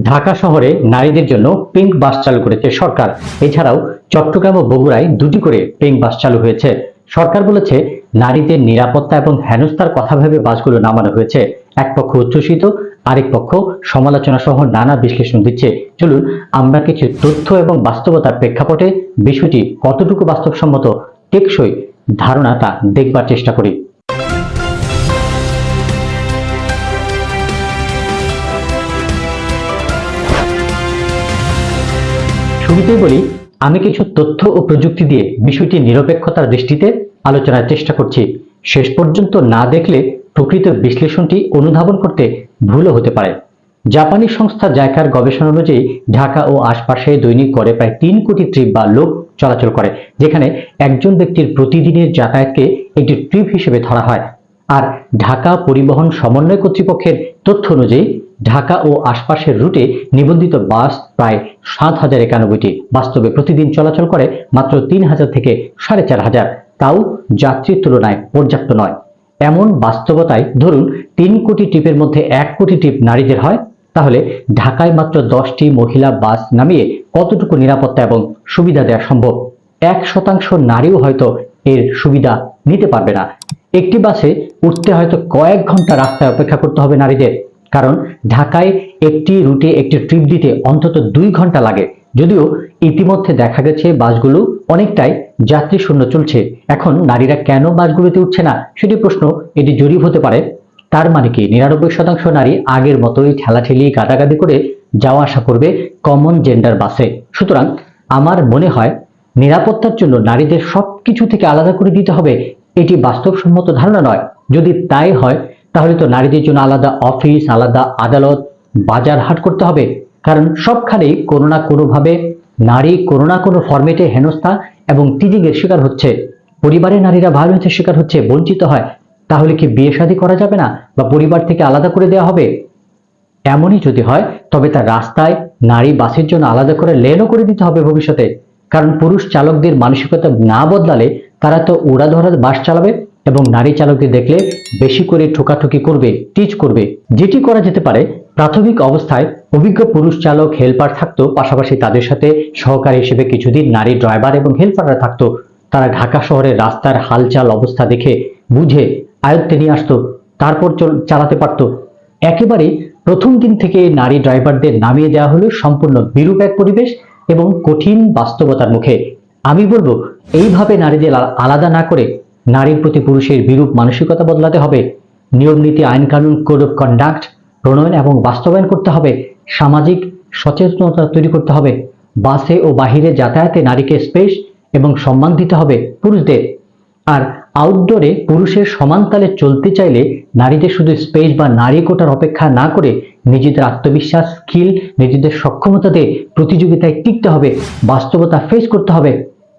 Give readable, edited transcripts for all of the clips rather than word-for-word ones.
ঢাকা শহরে নারীদের জন্য পিঙ্ক বাস চালু করেছে সরকার। এছাড়াও চট্টগ্রাম ও বগুড়ায় দুটি করে পিঙ্ক বাস চালু হয়েছে। সরকার বলেছে, নারীদের নিরাপত্তা এবং হেনস্থার কথা ভেবে বাসগুলো নামানো হয়েছে। এক পক্ষ উচ্ছ্বসিত, আরেক পক্ষ সমালোচনা সহ নানা বিশ্লেষণ দিচ্ছে। চলুন আমরা কিছু তথ্য এবং বাস্তবতার প্রেক্ষাপটে বিষয়টি কতটুকু বাস্তবসম্মত, টেকসই ধারণা তা দেখবার চেষ্টা করি। শুরুতেই বলি, আমি কিছু তথ্য ও প্রযুক্তি দিয়ে বিষয়টি নিরপেক্ষতার দৃষ্টিতে আলোচনার চেষ্টা করছি। শেষ পর্যন্ত না দেখলে প্রকৃত বিশ্লেষণটি অনুধাবন করতে ভুলও হতে পারে। জাপানি সংস্থা জাইকার গবেষণা অনুযায়ী ঢাকা ও আশপাশে দৈনিক গড়ে প্রায় 3 কোটি ট্রিপ বা লোক চলাচল করে, যেখানে একজন ব্যক্তির প্রতিদিনের যাতায়াতকে একটি ট্রিপ হিসেবে ধরা হয়। আর ঢাকা পরিবহন সমন্বয় কর্তৃপক্ষের তথ্য অনুযায়ী ঢাকা ও আশপাশের রুটে নিবন্ধিত বাস প্রায় 7,091টি। বাস্তবে প্রতিদিন চলাচল করে মাত্র 3,000 থেকে 4,500, তাও যাত্রীর তুলনায় পর্যাপ্ত নয়। এমন বাস্তবতায় ধরুন 3 কোটি ট্রিপের মধ্যে 1 কোটি ট্রিপ নারীদের হয়, তাহলে ঢাকায় মাত্র 10টি মহিলা বাস নামিয়ে কতটুকু নিরাপত্তা এবং সুবিধা দেওয়া সম্ভব? 1% নারীও হয়তো এর সুবিধা নিতে পারবে না। একটি বাসে উঠতে হয়তো কয়েক ঘন্টা রাস্তায় অপেক্ষা করতে হবে নারীদের, কারণ ঢাকায় একটি রুটে একটি ট্রিপ দিতে অন্তত 2 ঘন্টা লাগে। যদিও ইতিমধ্যে দেখা গেছে বাসগুলো অনেকটাই যাত্রী শূন্য চলছে। এখন নারীরা কেন বাসগুলোতে উঠছে না সেটি প্রশ্ন, এটি জরিপ হতে পারে। তার মানে কি 99% নারী আগের মতোই ঠেলাঠেলি গাদাগাদি করে যাওয়া আসা করবে কমন জেন্ডার বাসে? সুতরাং আমার মনে হয় নিরাপত্তার জন্য নারীদের সবকিছু থেকে আলাদা করে দিতে হবে, এটি বাস্তবসম্মত ধারণা নয়। যদি তাই হয়, তাহলে তো নারীদের জন্য আলাদা অফিস, আলাদা আদালত, বাজার হাট করতে হবে। কারণ সবখানেই কোনো না কোনোভাবে নারী কোনো না কোনো ফরম্যাটে হেনস্থা এবং টিজিং এর শিকার হচ্ছে। পরিবারে নারীরা ভায়োলেন্সের শিকার হচ্ছে, বঞ্চিত হয়। তাহলে কি বিয়ে শাদী করা যাবে না, বা পরিবার থেকে আলাদা করে দেওয়া হবে? এমনই যদি হয়, তবে তার রাস্তায় নারী বাসের জন্য আলাদা করে লেনও করে দিতে হবে ভবিষ্যতে। কারণ পুরুষ চালকদের মানসিকতা না বদলালে তারা তো উড়াধরা বাস চালাবে এবং নারী চালকদের দেখলে বেশি করে ঠোকাঠুকি করবে, টিচ করবে। যেটি করা যেতে পারে, প্রাথমিক অবস্থায় অভিজ্ঞ পুরুষ চালক হেল্পার থাকতো, পাশাপাশি তাদের সাথে সহকারী হিসেবে কিছুদিন নারী ড্রাইভার এবং হেল্পাররা থাকতো। তারা ঢাকা শহরের রাস্তার হালচাল অবস্থা দেখে বুঝে আয়ত্তে নিয়ে আসতো, তারপর চালাতে পারতো। একেবারে প্রথম দিন থেকে নারী ড্রাইভারদের নামিয়ে দেওয়া হলো সম্পূর্ণ বিরূপ এক পরিবেশ এবং কঠিন বাস্তবতার মুখে। আমি বলবো, এইভাবে নারীদের আলাদা না করে নারীর প্রতি পুরুষের বিরূপ মানসিকতা বদলাতে হবে। নিয়ম নীতি, আইন কানুন, কোড অফ কন্ডাক্ট প্রণয়ন এবং বাস্তবায়ন করতে হবে। সামাজিক সচেতনতা তৈরি করতে হবে। বাসে ও বাহিরে যাতায়াতে নারীকে স্পেস এবং সম্মান দিতে হবে পুরুষদের। আর আউটডোরে পুরুষের সমান তালে চলতে চাইলে নারীদের শুধু স্পেস বা নারী কোটার অপেক্ষা না করে নিজেদের আত্মবিশ্বাস, স্কিল, নিজেদের সক্ষমতাতে প্রতিযোগিতায় টিকতে হবে, বাস্তবতা ফেস করতে হবে।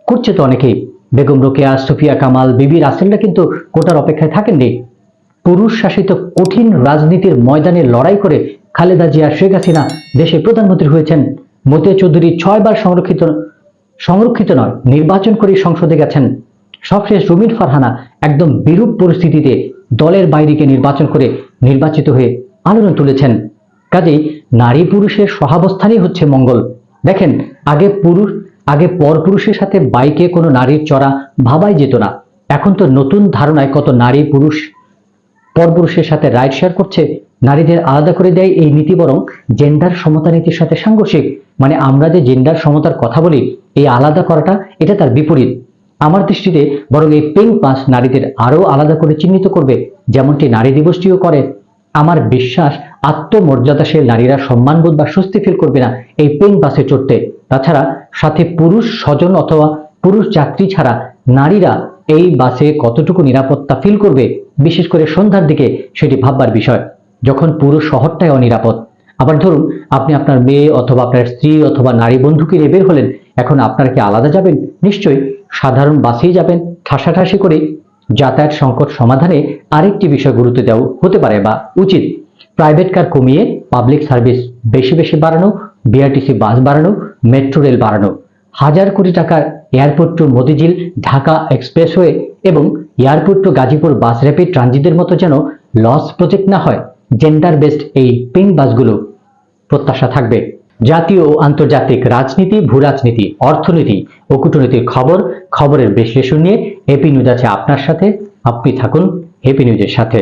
করছে তো অনেকেই। বেগম রোকেয়া, সুফিয়া কামাল, বিবি রাসেলরা কিন্তু কোটার অপেক্ষায় থাকেননি। পুরুষ শাসিত কঠিন রাজনীতির ময়দানে লড়াই করে খালেদা জিয়া, শেখ হাসিনা দেশের প্রধানমন্ত্রী হয়েছেন। মতিয়া চৌধুরী 6 বার সংরক্ষিত নয়, নির্বাচন করে সংসদে গেছেন। সবশেষ রুমিন ফারহানা একদম বিরূপ পরিস্থিতিতে দলের বাইরেকে নির্বাচন করে নির্বাচিত হয়ে আলোড়ন তুলেছেন। কাজেই নারী পুরুষের সহাবস্থানই হচ্ছে মঙ্গল। দেখেন, আগে পর পুরুষের সাথে বাইকে কোনো নারীর চড়া ভাবাই যেত না। এখন তো নতুন ধারণায় কত নারী পুরুষ পরপুরুষের সাথে রাইড শেয়ার করছে। নারীদের আলাদা করে দেয় এই নীতি বরং জেন্ডার সমতা নীতির সাথে সাংঘর্ষিক। মানে আমরা যে জেন্ডার সমতার কথা বলি, এই আলাদা করাটা এটা তার বিপরীত। আমার দৃষ্টিতে বরং এই পিঙ্ক বাস নারীদের আরো আলাদা করে চিহ্নিত করবে, যেমনটি নারী দিবসটিও করে। আমার বিশ্বাস, আত্মমর্যাদাশীল নারীরা সম্মানবোধ বা স্বস্তি ফিল করবে না এই পিঙ্ক বাসে চড়তে। তাছাড়া সাথে পুরুষ স্বজন অথবা পুরুষ যাত্রী ছাড়া নারীরা এই বাসে কতটুকু নিরাপত্তা ফিল করবে, বিশেষ করে সন্ধ্যার দিকে, সেটি ভাববার বিষয়, যখন পুরো শহরটাই অনিরাপদ। আবার ধরুন, আপনি আপনার মেয়ে অথবা আপনার স্ত্রী অথবা নারী বন্ধুকে নিয়ে বের হলেন। এখন আপনারা কি আলাদা যাবেন? নিশ্চয়ই সাধারণ বাসেই যাবেন, ঠাসাঠাসি করে। যাতায়াত সংকট সমাধানে আরেকটি বিষয় গুরুত্ব দেওয়া হতে পারে বা উচিত, প্রাইভেট কার কমিয়ে পাবলিক সার্ভিস বেশি বেশি বাড়ানো, বিআরটিসি বাস বাড়ানো, মেট্রো রেল বাড়ানো। 1000 কোটি টাকার airport to Motijheel Dhaka expressway এবং airport to Gazipur bus rapid ট্রানজিটের মতো যেন লস প্রজেক্ট না হয় জেন্ডার বেসড এই পিঙ্ক বাসগুলো। প্রত্যাশা থাকবে। জাতীয় ও আন্তর্জাতিক রাজনীতি, ভূ রাজনীতি, অর্থনীতি ও কূটনীতির খবরের বিশ্লেষণ নিয়ে এপি নিউজ আছে আপনার সাথে। আপনি থাকুন এপি নিউজের সাথে।